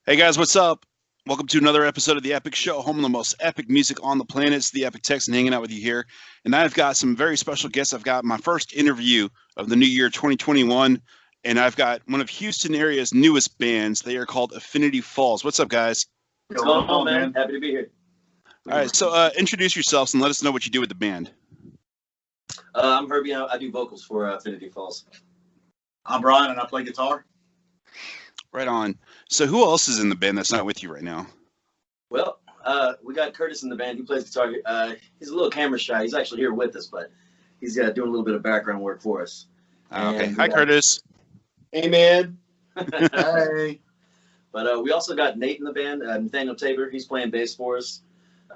Hey guys, what's up? Welcome to another episode of the Epic Show, home of the most epic music on the planet. It's the Epic Texan hanging out with you here. And I've got some very special guests. I've got my first interview of the new year 2021, and I've got one of Houston area's newest bands. They are called Affinity Falls. What's up, guys? What's going on, man? Happy to be here. All right, so introduce yourselves and let us know what you do with the band. I'm Herbie. I do vocals for Affinity Falls. I'm Brian, and I play guitar. Right on. So who else is in the band that's not with you right now? Well, we got Curtis in the band. He plays guitar. He's a little camera shy. He's actually here with us, but he's doing a little bit of background work for us. Okay. Hi, Curtis. Hey, man. Hey. But we also got Nate in the band, Nathaniel Tabor. He's playing bass for us.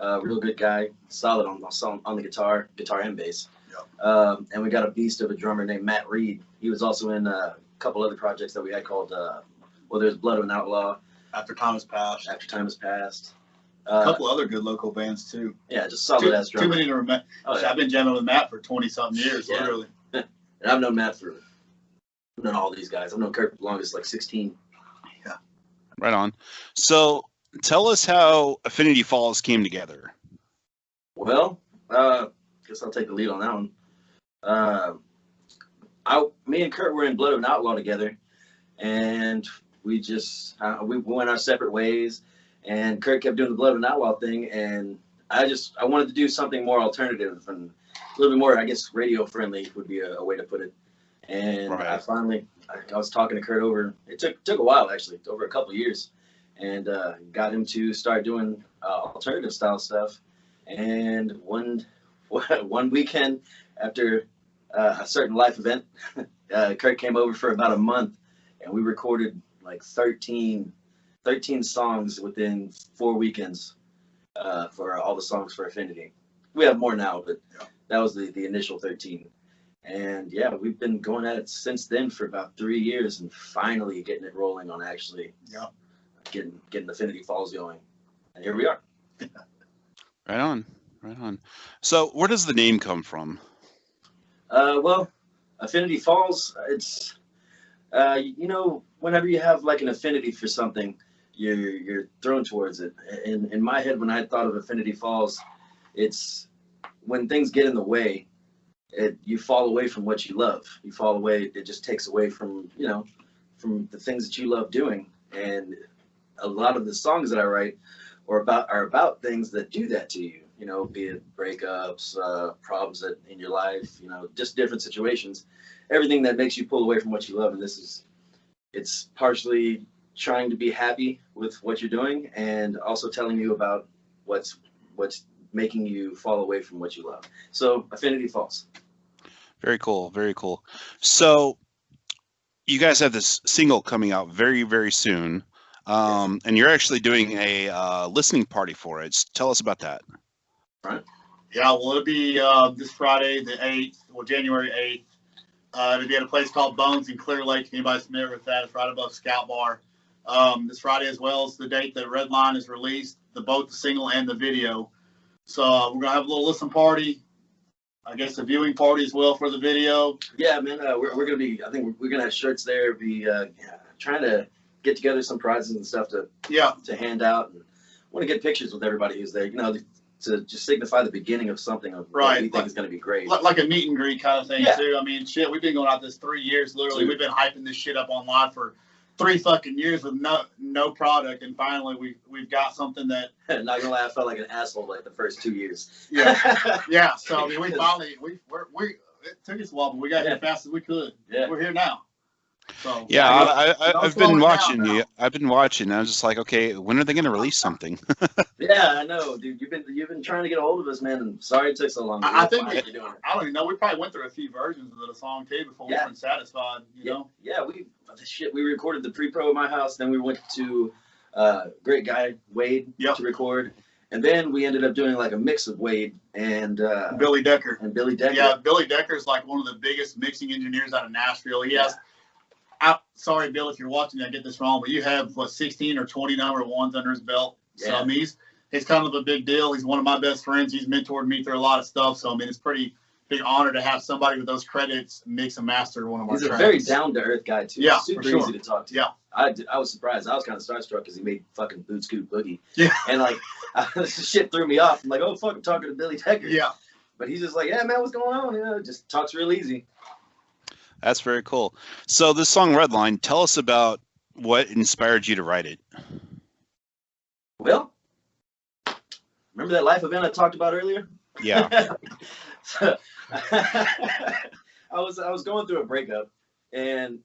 Real good guy. Solid on the guitar and bass. Yep. And we got a beast of a drummer named Matt Reed. He was also in a couple other projects that we had called... there's Blood of an Outlaw. After Time Has Passed. A couple other good local bands, too. Yeah, just solid ass drummer. Too many to remember. Oh, yeah. I've been jamming with Matt for 20-something years, literally. And I've known Matt I've known all these guys. I've known Kurt for the longest, like 16. Yeah. Right on. So tell us how Affinity Falls came together. Well, guess I'll take the lead on that one. Me and Kurt were in Blood of an Outlaw together, and we just we went our separate ways, and Kurt kept doing the Blood of an Outlaw thing, and I wanted to do something more alternative and a little bit more, I guess, radio friendly would be a way to put it. And right. I was talking to Kurt over. It took a while, actually, over a couple of years, and got him to start doing alternative style stuff. And one weekend after a certain life event, Kurt came over for about a month, and we recorded like 13 songs within 4 weekends for all the songs for Affinity. We have more now, but that was the initial 13. And yeah, we've been going at it since then for about 3 years, and finally getting it rolling on actually getting Affinity Falls going. And here we are. Right on. So where does the name come from? Well, Affinity Falls, it's whenever you have like an affinity for something, you're thrown towards it. In my head, when I thought of Affinity Falls, it's when things get in the way, you fall away from what you love. You fall away. It just takes away from the things that you love doing. And a lot of the songs that I write are about things that do that to you. Be it breakups, problems in your life, just different situations, everything that makes you pull away from what you love. And it's partially trying to be happy with what you're doing, and also telling you about what's making you fall away from what you love. So Affinity Falls. Very cool. Very cool. So you guys have this single coming out very, very soon. And you're actually doing a listening party for it. Tell us about that. Right. Yeah, well, it'll be this Friday, the 8th, January 8th. It'll be at a place called Bones in Clear Lake. If anybody's familiar with that, it's right above Scout Bar. This Friday, as well as the date that Redline is released, both the single and the video. So we're going to have a little listen party. I guess a viewing party as well for the video. Yeah, man, we're going to be, I think we're going to have shirts there, be trying to get together some prizes and stuff to hand out. And I want to get pictures with everybody who's there, to just signify the beginning of something of what we think is going to be great. Like a meet and greet kind of thing, too. I mean, shit, we've been going out this 3 years, literally. We've been hyping this shit up online for 3 fucking years with no product, and finally we've got something that... Not gonna lie, I felt like an asshole like the first 2 years. Yeah. So, I mean, it took us a while, but we got here as fast as we could. Yeah. We're here now. So, I've been watching you. I've been watching. I was just like, okay, when are they going to release something? Yeah, I know, dude. You've been trying to get a hold of us, man, and sorry it took so long. I think I don't even know. We probably went through a few versions of the song too before we weren't satisfied. You know? Yeah, we recorded the pre-pro at my house. Then we went to great guy Wade to record, and then we ended up doing like a mix of Wade and Billy Decker. Yeah, Billy Decker is like one of the biggest mixing engineers out of Nashville. He has. Sorry, Bill, if you're watching, I get this wrong, but you have 16 or 20 number ones under his belt. Yeah. So I mean, he's kind of a big deal. He's one of my best friends. He's mentored me through a lot of stuff. So I mean, it's pretty big honor to have somebody with those credits mix and master one of our tracks. He's a tracks. very down to earth guy too. Yeah, super sure. easy to talk to. Yeah, I was surprised. I was kind of starstruck because he made fucking Boot Scoot Boogie. Yeah, and like shit threw me off. I'm like, oh fuck, I'm talking to Billy Decker. Yeah, but he's just like, yeah, man, what's going on? You know, just talks real easy. That's very cool. So this song Redline, tell us about what inspired you to write it. Well, remember that life event I talked about earlier? Yeah. So, I was going through a breakup, and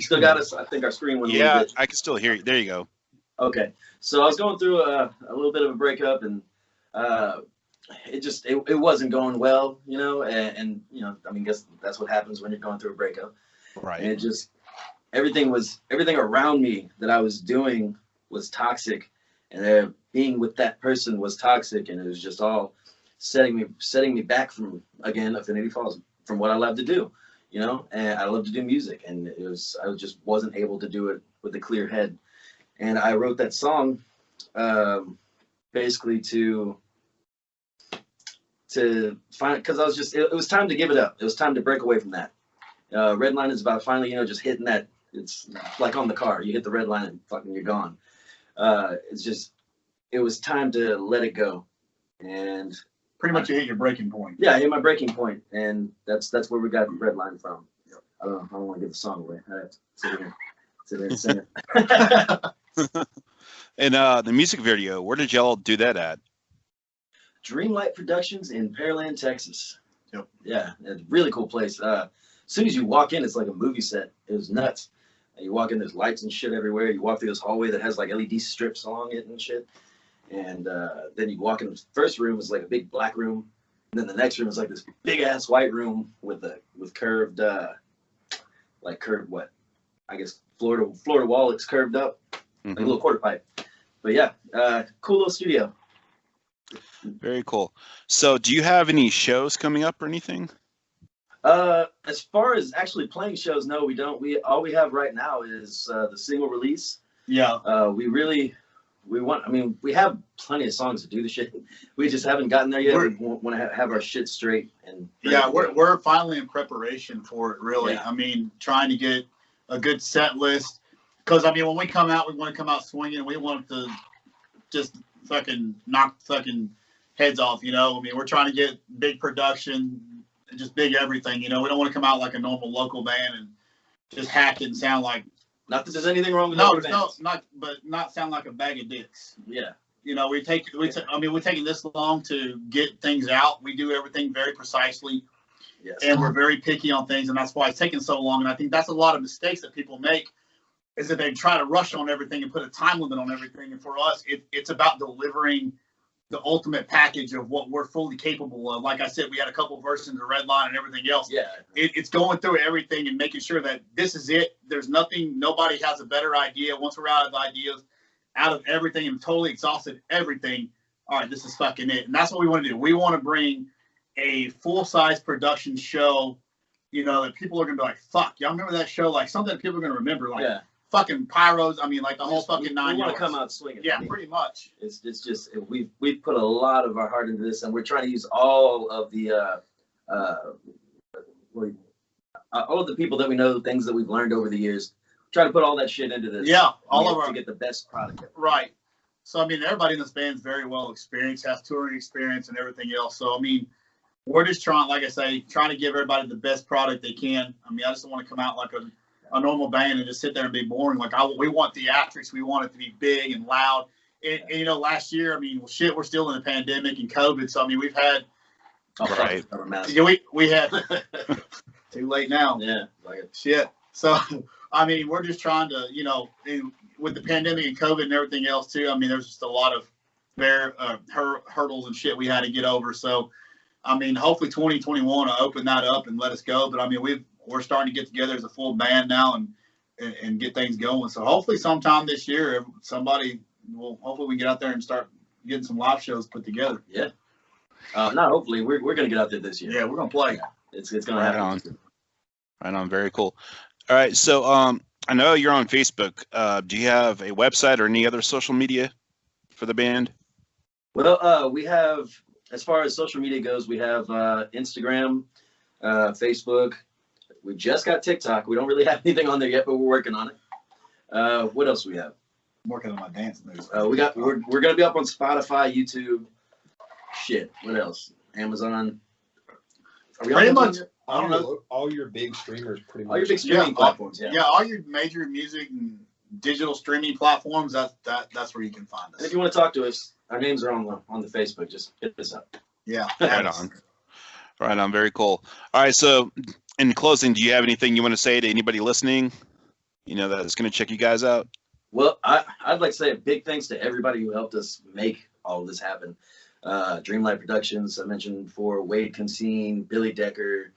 still got us. I think our screen went a little bit. I can still hear you. There you go. Okay, so I was going through a little bit of a breakup, and it wasn't going well, you know, and you know, I mean, guess that's what happens when you're going through a breakup. Right. And it just everything around me that I was doing was toxic, and being with that person was toxic, and it was just all setting me back from, again, Affinity Falls, from what I love to do, you know. And I love to do music, and I just wasn't able to do it with a clear head. And I wrote that song basically to find, because I was just, it was time to give it up. It was time to break away from that. Redline is about finally, you know, just hitting that. It's like on the car. You hit the red line and fucking you're gone. It was time to let it go. And pretty much you hit your breaking point. Yeah, I hit my breaking point, and that's where we got Redline from. Yep. I don't want to give the song away. I have to sit here and sing it. And the music video, where did y'all do that at? Dreamlight Productions in Pearland, Texas. Yep. Yeah, it's a really cool place. As soon as you walk in, it's like a movie set. It was nuts. And you walk in, there's lights and shit everywhere. You walk through this hallway that has like LED strips along it and shit. And then you walk in the first room, is like a big black room. And then the next room is like this big ass white room with curved, what? I guess Florida wall. It's curved up, like a little quarter pipe. But yeah, cool little studio. Very cool. So do you have any shows coming up or anything? As far as actually playing shows, no, we don't. All we have right now is the single release. Yeah. We have plenty of songs to do the shit. We just haven't gotten there yet. We want to have our shit straight. And yeah, we're finally in preparation for it, really. Yeah. I mean, trying to get a good set list. Because, I mean, when we come out, we want to come out swinging. We want to just fucking knock fucking heads off, you know? I mean, we're trying to get big production, just big everything, you know? We don't want to come out like a normal local band and just hack it and sound like. Not that there's anything wrong with not sound like a bag of dicks. Yeah. You know, we're taking this long to get things out. We do everything very precisely. Yes. And we're very picky on things, and that's why it's taking so long. And I think that's a lot of mistakes that people make, is that they try to rush on everything and put a time limit on everything. And for us, it's about delivering the ultimate package of what we're fully capable of. Like I said, we had a couple versions of Redline and everything else. Yeah. It's going through everything and making sure that this is it. There's nothing, nobody has a better idea. Once we're out of ideas, out of everything and totally exhausted everything, all right, this is fucking it. And that's what we want to do. We want to bring a full-size production show, you know, that people are going to be like, fuck, y'all remember that show? Like something that people are going to remember, like fucking pyros. I mean, like the whole fucking 9 yards. We want to come out swinging. Yeah, pretty much. It's just, we've put a lot of our heart into this, and we're trying to use all of the people that we know, the things that we've learned over the years, try to put all that shit into this. Yeah, to get the best product. Right. So, I mean, everybody in this band is very well experienced, has touring experience and everything else. So, I mean, we're just trying, like I say, trying to give everybody the best product they can. I mean, I just don't want to come out like a normal band and just sit there and be boring. Like, we want theatrics. We want it to be big and loud. And you know, last year, I mean, well, shit, we're still in a pandemic and COVID. So, I mean, we've had. Right. Yeah, we had. Too late now. Yeah. Like shit. So, I mean, we're just trying to, you know, with the pandemic and COVID and everything else too. I mean, there's just a lot of hurdles and shit we had to get over. So, I mean, hopefully 2021 will open that up and let us go. But I mean, we're starting to get together as a full band now and get things going. So hopefully sometime this year, hopefully we get out there and start getting some live shows put together. Yeah. Not hopefully, we're gonna get out there this year. Yeah, we're gonna play. It's gonna happen. Right on. Very cool. All right. So I know you're on Facebook. Do you have a website or any other social media for the band? Well, we have as far as social media goes, we have Instagram, Facebook. We just got TikTok. We don't really have anything on there yet, but we're working on it. What else do we have? I'm working on my dance moves. We're gonna be up on Spotify, YouTube. Shit. What else? Amazon. Are we Pretty on much. Amazon? I don't know. All your big streamers, pretty much. All your big streaming platforms. Yeah. Yeah, all your major music and digital streaming platforms. That's where you can find And us. if you want to talk to us, our names are on the Facebook. Just hit us up. Yeah. Right on. Right on. Very cool. All right. So, in closing, do you have anything you want to say to anybody listening? That's going to check you guys out. Well, I'd like to say a big thanks to everybody who helped us make all of this happen. Dreamlight Productions, I mentioned before, Wade Consine, Billy Decker,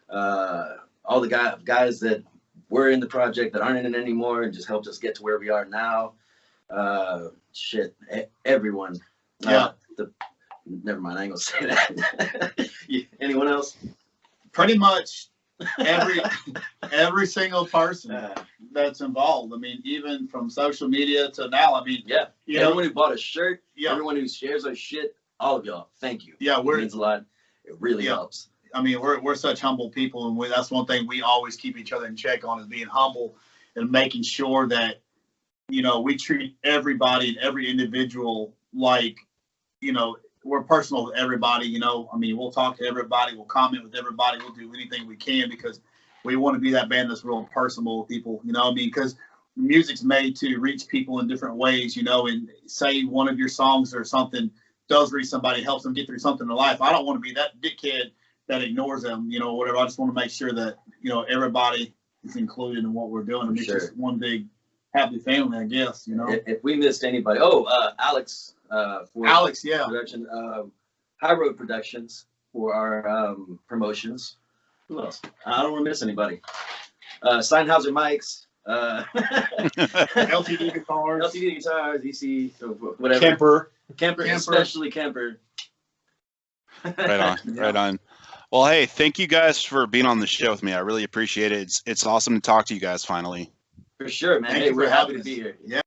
all the guys that were in the project that aren't in it anymore and just helped us get to where we are now. Everyone. Yeah. Never mind, I ain't gonna say that. Anyone else? Pretty much every single person that's involved. I mean, even from social media to now. I mean, Yeah. Everyone who bought a shirt, Yeah. everyone who shares our shit, all of y'all, thank you. Yeah, It means a lot. It really helps. I mean, we're such humble people, and that's one thing we always keep each other in check on is being humble and making sure that we treat everybody and every individual like we're personal with everybody. I mean, we'll talk to everybody, we'll comment with everybody, we'll do anything we can because we want to be that band that's real personal with people. I mean, because music's made to reach people in different ways. And say one of your songs or something does reach somebody, helps them get through something in life. I don't want to be that dickhead that ignores them, whatever. I just want to make sure that, everybody is included in what we're doing. And it's just one big happy family, I guess, If we missed anybody, Alex, for Alex, yeah. production, High Road Productions for our promotions. Who else? I don't want to miss anybody. Steinhauser mics, LTD guitars. LTD guitars, EC, whatever. Kemper, especially Kemper. Right on. Right on. Well, hey, thank you guys for being on the show with me. I really appreciate it. It's awesome to talk to you guys finally. For sure, man. Thank Hey, you we're for happy having to us. be here. Yeah.